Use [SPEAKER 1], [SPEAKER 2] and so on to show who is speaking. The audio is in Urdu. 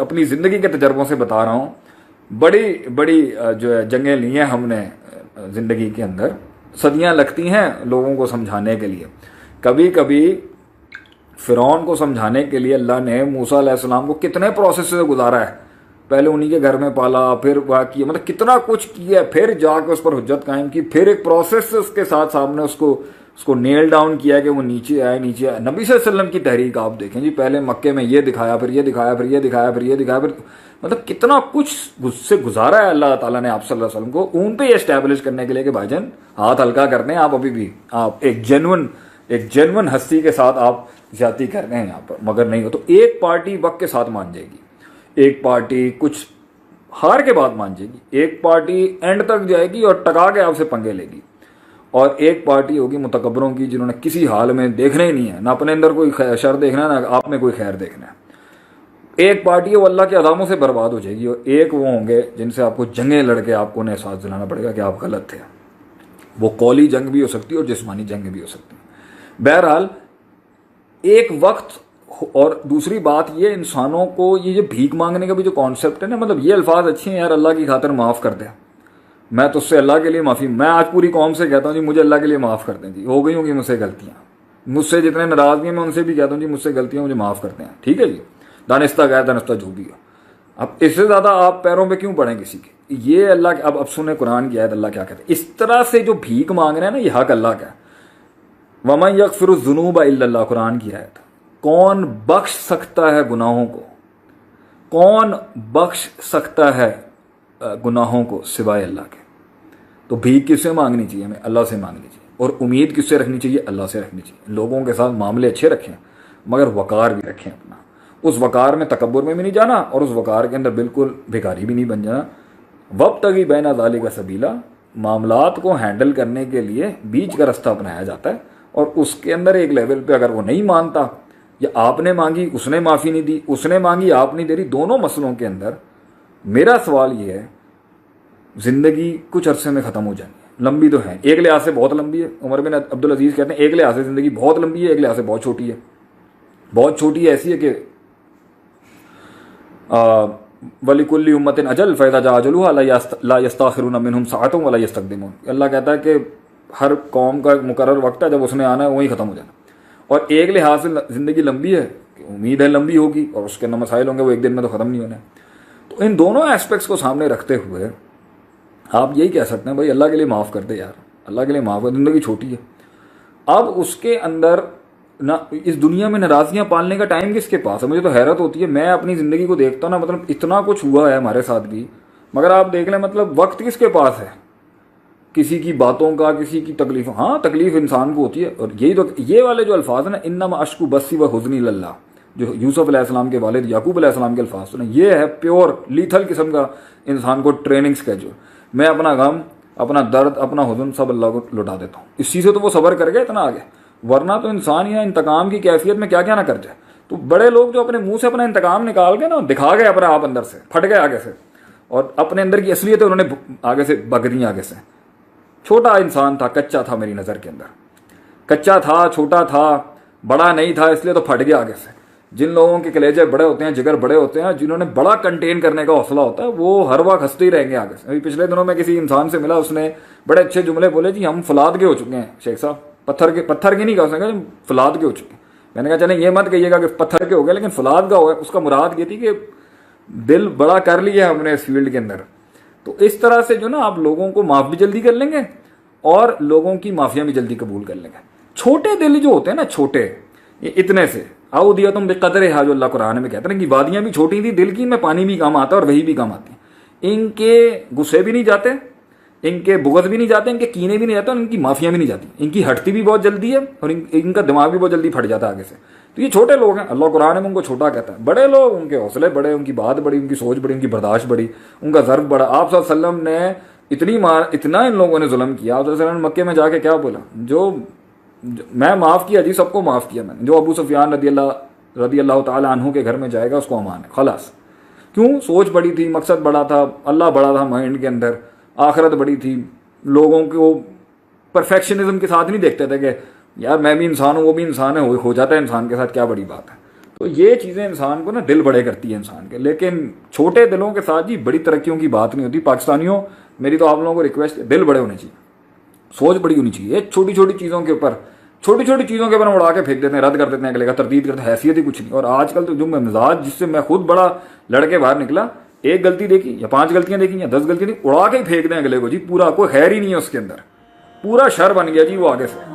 [SPEAKER 1] اپنی زندگی کے تجربوں سے بتا رہا ہوں. بڑی بڑی جو ہے جنگیں لی ہیں ہم نے زندگی کے اندر, صدیاں لگتی ہیں لوگوں کو سمجھانے کے لیے. کبھی کبھی فرعون کو سمجھانے کے لیے اللہ نے موسیٰ علیہ السلام کو کتنے پروسیس سے گزارا ہے. پہلے انہی کے گھر میں پالا, پھر وہ کیا, مطلب کتنا کچھ کیا, پھر جا کے اس پر حجت قائم کی, پھر ایک پروسیس سے اس کے ساتھ سامنے اس کو نیل ڈاؤن کیا کہ وہ نیچے آئے. نبی صلی اللہ علیہ وسلم کی تحریک آپ دیکھیں جی, پہلے مکے میں یہ دکھایا, پھر یہ دکھایا, پھر یہ دکھایا, پھر یہ دکھایا, پھر مطلب کتنا کچھ سے گزارا ہے اللہ تعالیٰ نے آپ صلی اللہ علیہ وسلم کو اون پہ یہ اسٹیبلش کرنے کے لیے کہ بھائی جان ہاتھ ہلکا کرتے ہیں آپ, ابھی بھی آپ ایک جینون ہستی کے ساتھ آپ زیادتی کر رہے ہیں یہاں پر. مگر نہیں ہو تو ایک پارٹی وقت کے ساتھ مان جائے گی, ایک پارٹی کچھ ہار کے بعد مان جائے گی, ایک پارٹی اینڈ تک جائے گی اور ٹکا کے آپ سے پنگے لے گی, اور ایک پارٹی ہوگی متکبروں کی جنہوں نے کسی حال میں دیکھنا ہی نہیں ہے, نہ اپنے اندر کوئی شر دیکھنا ہے, نہ آپ میں کوئی خیر دیکھنا ہے. ایک پارٹی ہے وہ اللہ کے عذابوں سے برباد ہو جائے گی, اور ایک وہ ہوں گے جن سے آپ کو جنگیں لڑ کے آپ کو انہیں احساس دلانا پڑے گا کہ آپ غلط تھے. وہ قولی جنگ بھی ہو سکتی ہے اور جسمانی جنگ بھی ہو سکتی ہے. بہرحال ایک وقت. اور دوسری بات یہ, انسانوں کو یہ جو بھیک مانگنے کا بھی جو کانسیپٹ ہے نا, مطلب یہ الفاظ اچھے ہیں یار, اللہ کی خاطر معاف کر دے, میں تو اس سے اللہ کے لیے معافی, میں آج پوری قوم سے کہتا ہوں جی مجھے اللہ کے لیے معاف کر دیں جی, ہو گئی ہوں گی مجھ سے غلطیاں, مجھ سے جتنے ناراضگی ہیں میں ان سے بھی کہتا ہوں جی مجھ سے غلطیاں مجھے معاف کرتے ہیں, ٹھیک ہے جی, دانستہ گیا دانستہ جو بھی ہو. اب اس سے زیادہ آپ پیروں پہ کیوں پڑیں کسی کے, یہ اللہ کے. اب سنیں قرآن کی آیت, اللہ کیا کہتے ہیں اس طرح سے جو بھیک مانگ رہے ہیں نا, یہ حق اللہ کا ہے. وَمَن يَغْفِرُ الذُّنُوبَ إِلَّا اللَّهُ, قرآن کی آیت. کون بخش سکتا ہے گناہوں کو, کون بخش سکتا ہے گناہوں کو سوائے اللہ کے. تو بھیک کس سے مانگنی چاہیے ہمیں, اللہ سے مانگنی چاہیے. اور امید کس سے رکھنی چاہیے, اللہ سے رکھنی چاہیے. لوگوں کے ساتھ معاملے اچھے رکھیں مگر وقار بھی رکھیں اپنا, اس وقار میں تکبر میں بھی نہیں جانا اور اس وقار کے اندر بالکل بھکاری بھی نہیں بن جانا. وابتغی بین ذالک سبیلا, معاملات کو ہینڈل کرنے کے لیے بیچ کا رستہ اپنایا جاتا ہے, اور اس کے اندر ایک لیول پہ اگر وہ نہیں مانتا, یا آپ نے مانگی اس نے معافی نہیں دی, اس نے مانگی آپ نہیں دے رہی, دونوں مسئلوں کے اندر میرا سوال یہ ہے زندگی کچھ عرصے میں ختم ہو جائے گی. لمبی تو ہے, ایک لحاظ سے بہت لمبی ہے. عمر بن عبدالعزیز کہتے ہیں ایک لحاظ سے زندگی بہت لمبی ہے, ایک لحاظ سے بہت چھوٹی ہے. بہت چھوٹی ہے ایسی ہے کہ وَلِكُلِّ أُمَّةٍ أَجَلٌ فَإِذَا جَاءَ أَجَلُهَا لَا يَسْتَأْخِرُونَ مِنْهُمْ سَاعَةً وَلَا يَسْتَقْدِمُونَ. اللہ کہتا ہے کہ ہر قوم کا مقرر وقت ہے, جب اس نے آنا ہے وہیں ختم ہو جانا. اور ایک لحاظ سے زندگی لمبی ہے کہ امید ہے لمبی ہوگی, اور اس کے اندر مسائل ہوں گے وہ ایک دن میں تو ختم نہیں ہونے. تو ان دونوں ایسپیکٹس کو سامنے رکھتے ہوئے آپ یہی کہہ سکتے ہیں بھائی اللہ کے لیے معاف کر دے یار, اللہ کے لیے معاف کر, زندگی چھوٹی ہے. اب اس کے اندر نہ اس دنیا میں ناراضگیاں پالنے کا ٹائم کس کے پاس ہے. مجھے تو حیرت ہوتی ہے, میں اپنی زندگی کو دیکھتا ہوں نا, مطلب اتنا کچھ ہوا ہے ہمارے ساتھ بھی, مگر آپ دیکھ لیں مطلب وقت کس کے پاس ہے کسی کی باتوں کا, کسی کی تکلیف. ہاں تکلیف انسان کو ہوتی ہے, اور یہی تو یہ والے جو الفاظ ہیں نا, انما اشکو بسی و حزنی للہ, جو یوسف علیہ السلام کے والد یعقوب علیہ السلام کے الفاظ سنیں, یہ ہے پیور لیتھل قسم کا انسان کو ٹریننگ اسکیجول. میں اپنا غم, اپنا درد, اپنا حزن سب اللہ کو لوٹا دیتا ہوں. اسی سے تو وہ صبر کر گئے اتنا آگے, ورنہ تو انسان یا انتقام کی کیفیت میں کیا کیا نہ کر جائے. تو بڑے لوگ جو اپنے منہ سے اپنا انتقام نکال کے نا دکھا گئے اپنا آپ اندر سے, پھٹ گئے آگے سے, اور اپنے اندر کی اصلیت انہوں نے آگے سے بگ دی آگے سے. چھوٹا انسان تھا, کچا تھا, میری نظر کے اندر کچا تھا, چھوٹا تھا, بڑا نہیں تھا, اس لیے تو پھٹ گیا آگے سے. جن لوگوں کے کلیجے بڑے ہوتے ہیں, جگر بڑے ہوتے ہیں, جنہوں نے بڑا کنٹین کرنے کا حوصلہ ہوتا ہے, وہ ہر وقت ہنستے ہی رہیں گے آگے سے. ابھی پچھلے دنوں میں کسی انسان سے ملا, اس نے بڑے اچھے جملے بولے, جی ہم فلاد کے ہو چکے ہیں شیخ صاحب, پتھر کے نہیں کہہ سکتے, فلاد کے ہو چکے ہیں. میں نے کہا چلیں یہ مت کہیے گا کہ پتھر کے ہو گئے, لیکن فلاد کا ہو گیا. اس کا مراد یہ تھی کہ دل بڑا کر لیا ہم نے اس فیلڈ کے اندر. تو اس طرح سے جو نا آپ لوگوں کو معاف بھی جلدی کر لیں گے اور لوگوں کی معافیاں بھی جلدی قبول کر لیں گے. چھوٹے دل جو ہوتے ہیں نا, چھوٹے, یہ اتنے سے اودیتم بقدرھا, جو اللہ قرآن میں کہتے ہیں کہ وادیاں بھی چھوٹی تھی دل کی, میں پانی بھی کام آتا ہے اور وہی بھی کام آتی ہیں. ان کے غصے بھی نہیں جاتے, ان کے بغض بھی نہیں جاتے, ان کے کینے بھی نہیں جاتے, اور ان کی معافیاں بھی نہیں جاتی. ان کی ہٹتی بھی بہت جلدی ہے, اور ان کا دماغ بھی بہت جلدی پھٹ جاتا ہے آگے سے. تو یہ چھوٹے لوگ ہیں, اللہ قرآن میں ان کو چھوٹا کہتا ہے. بڑے لوگ, ان کے حوصلے بڑے, ان کی بات بڑی, ان کی سوچ بڑی, ان کی برداشت بڑی, ان کا ضرب بڑا. آپ صلی اللہ علیہ وسلم نے اتنا ان لوگوں نے ظلم کیا. آپ صلی اللہ علیہ وسلم نے مکے میں جا کے کیا بولا, جو میں معاف کیا جی, سب کو معاف کیا میں نے. جو ابو سفیان رضی اللہ تعالی عنہ کے گھر میں جائے گا اس کو امان ہے, خلاص. کیوں؟ سوچ بڑی تھی, مقصد بڑا تھا, اللہ بڑا تھا مائنڈ کے اندر, آخرت بڑی تھی. لوگوں کو پرفیکشنزم کے ساتھ نہیں دیکھتے تھے کہ یار میں بھی انسان ہوں وہ بھی انسان ہے, ہو جاتا ہے انسان کے ساتھ, کیا بڑی بات ہے. تو یہ چیزیں انسان کو نا دل بڑے کرتی ہے انسان کے. لیکن چھوٹے دلوں کے ساتھ جی بڑی ترقیوں کی بات نہیں ہوتی. پاکستانیوں میری تو آپ لوگوں کو ریکویسٹ, دل بڑے ہونے چاہیے, سوچ بڑی ہونی چاہیے. چھوٹی چھوٹی چیزوں کے اوپر ہم اڑا کے پھینک دیتے ہیں, رد کر دیتے ہیں اگلے کا, تردید کرتے ہیں, حیثیت ہی کچھ نہیں. اور آج کل تو جو مزاج جس سے میں خود بڑا لڑکے باہر نکلا, ایک غلطی دیکھی یا 5 غلطیاں دیکھی یا 10 غلطیاں دیکھی, اڑا کے ہی پھینک دیں اگلے کو جی, پورا کوئی خیر ہی نہیں ہے اس کے اندر, پورا شر بن گیا جی وہ آگے سے.